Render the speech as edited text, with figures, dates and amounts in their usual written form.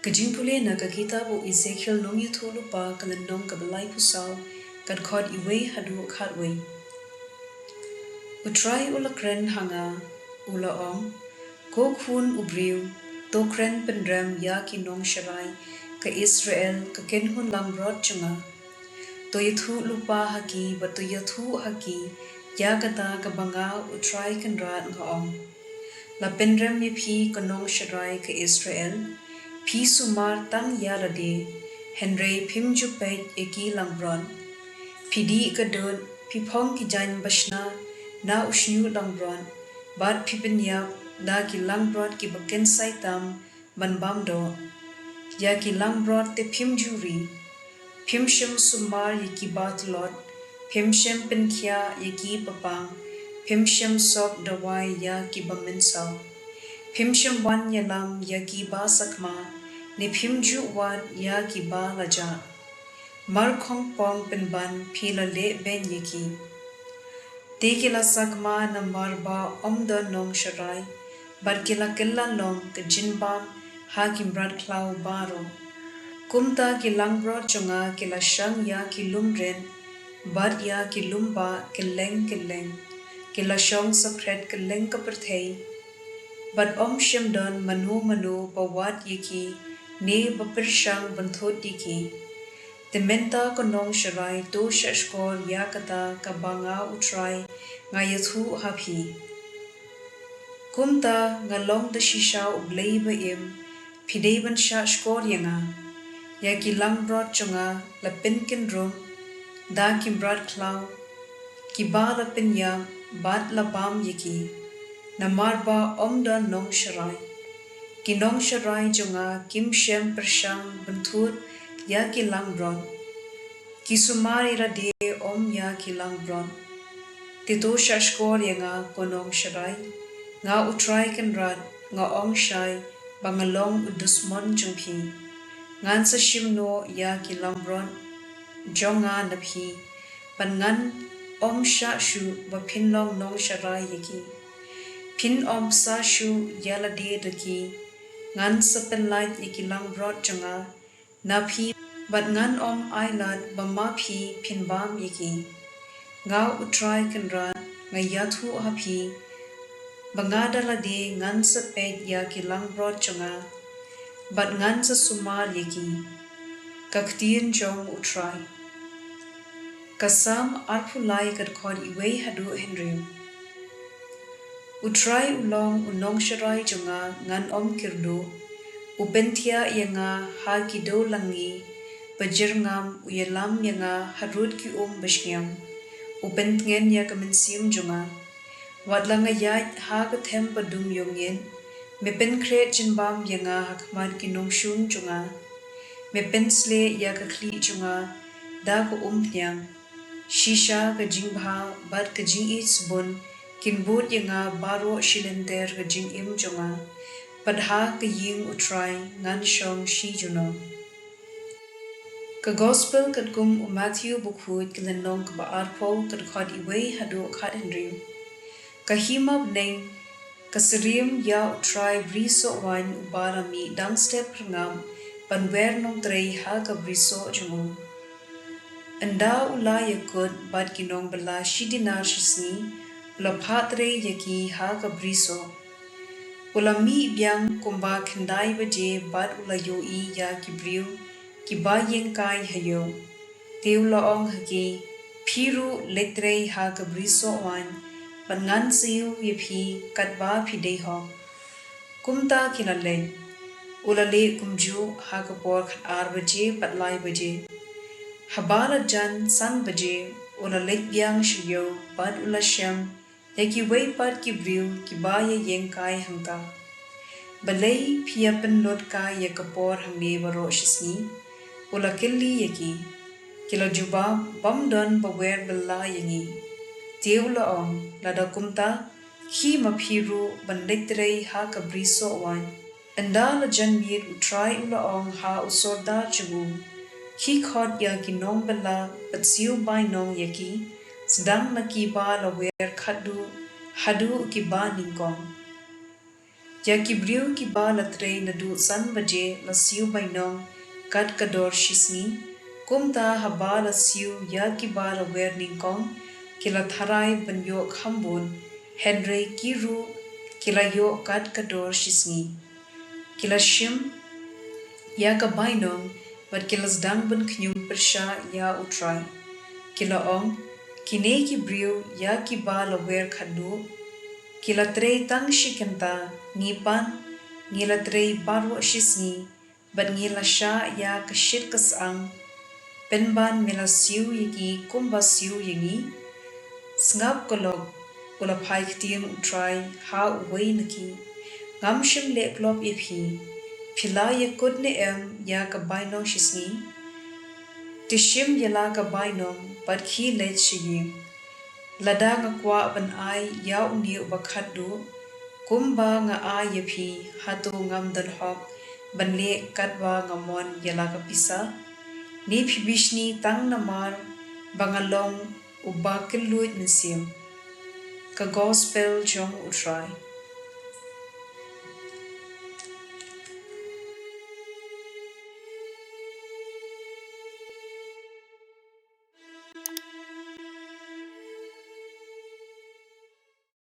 Ka jingpule na ka kita bu Ezekiel nong yuthu lupa kalandong ka Blei pusaw kad khod iwe hadu khatwe. Utrai ula kren hanga ula ong ko khun ubriu to kren pendram ya ki nong sharai ka Israel ka kenhun lambrot chunga. To yuthu lupa haki ba to yuthu haki ya kata ka banga utrai kenrat nga ong. La pendram mi phi ka nong sharai ka Israel phi sumar tang yarade Henry Pimju pet eki langbron pidi kadon pipong ki jan bashna na ushnu langbron bat pipinya da ki langbron ki baken saitam banbam do ya ki langbron te pimjuri pimshem sumar yeki batlot pimshem penkia yeki papang pimshem sok dawai ya ki bamensaw Pimshem wan yalam yaki ba sakma ni pimju wat yaki ba laja. Mar khong pong penban pila le ben yaki. Tekila sakma na mar ba omda nong sharai. Barkila killa long ke jinbam hakim brad klau baro. Kumta ki langbro chunga kila shang ya ki lumren. Bad ya ki lumba keleng keleng. Kila shong sakret keleng kaperthei. But shem don manu bawat yiki ne bapirshang banthot yiki. The menta konong sharai to shashkor yakata kabanga utrai ngayathu hapi. Kumta ngalong the shisha Blei im pideban shashkor yanga. Yaki langbrot chunga la pinkin rum da kimbrad klau kiba la pinya bat la bam yiki. Namarba omda nong sharai. Ki nong sharai junga kim shem pershang bentur ya ki langbron. Ki sumari rade ya ki langbron. Tito shashkor yanga ko nong sharai. Nga utrai kenrad nga ong shai bangalong udusmon jungpi. Ngan sa shimno ya ki langbron. Jonga naphi. Pan ngan sha shu bapinlong nong sharai yaki. Pin sa shu yala de daki ngan sapen light iki langbron chunga na phi but ngan ailat bama phi pin bam iki nga utrai kenra nga yathu hapi bangada la de ngan sapet ya ki langbron chunga but ngan sa sumar iki ka ktien jong utrai kasam arphulai kad khod iwe hadu henry Utrai ulong unong sharai junga ngan kirdo, ubentia yanga ha kido langi, bajirngam uyalam yanga harut ki bashnyam, ubentngen ya kaminsim junga, watlanga yait ha kathem padum yongyen, mepen kret jinbam yanga hakmat ki nongshun junga, mepen sle ya kakli junga, da ko nyang, shisha ka jingbha bat ka jing bun, Kinbut yanga baro shilender ka jing im jonga, padha ka ying utrai ngan shong shi juno. Ka gospel kat kum Matthew bukhut kilenong ka baarpo kat khod iwe hadu khat henry. Ka himab neng ka sirim ya utrai briso wan ubarami dang step rangam panwer nong trei ha ka briso jungo. Anda ula yakut bad kinong bala shidinar shisni, Ula patre yaki ha kabriso. Ula mi biang kumba kendai baje bat ula yoi ya kibriu ki ba yengkai hayo. Te ula ong haki piru letre ha kabriso wan pangan siu yepi katba pide ho. Kumta kinale. Ula le kumju ha kapor ar baje patlai baje. Habala jan san baje ula lek biang shiyo bat ula shem Yaki way pat ki briu ki baya yengkai hangka. Blei piapen lot ka yakapor hangne baro shisni. Ula killi yaki. Kila juba bamdon bawer bella yangi. Teula ong lada kumta ki mapiru bandektrei ha kabriso wan. Enda la janmir utrai ula ong ha usorda chugu. Ki khot ya ki nong bella patsiu bai nong yaki. Sedang nakiba la wer khadu hadu kiba ningkong. Ya kibriu ki ba latre na du san baje la siu bainong kat kador shisngi kumta haba la siu ya ki ba la wer ningkong kila tharai banyo khambun henry kiru kila yo kat kador shisngi kila shim ya ka bainong bat kila zdang ban knyum persha ya utrai kila ong kine ki briu ya ki ba la wer khadu kila trei tang shikenta ngipan ngila trei barwa shisngi bat ngila sha ya kashit kasang penban mila siu yiki kumba siu yingi snap kolok kula phai ktien utrai ha uwei naki ngamshim le klop ephi phila ye kudne ya ka bainong shisngi tishim yala ka bainong bat khi let shiyi lada nga kwa ban ai ya uni ubakhadu kumba nga a yepi hatu ngam dal hok banle katwa ngamon yala ka pisa ni phibishni tang namar bangalong ubakilut nsim ka gospel jong utrai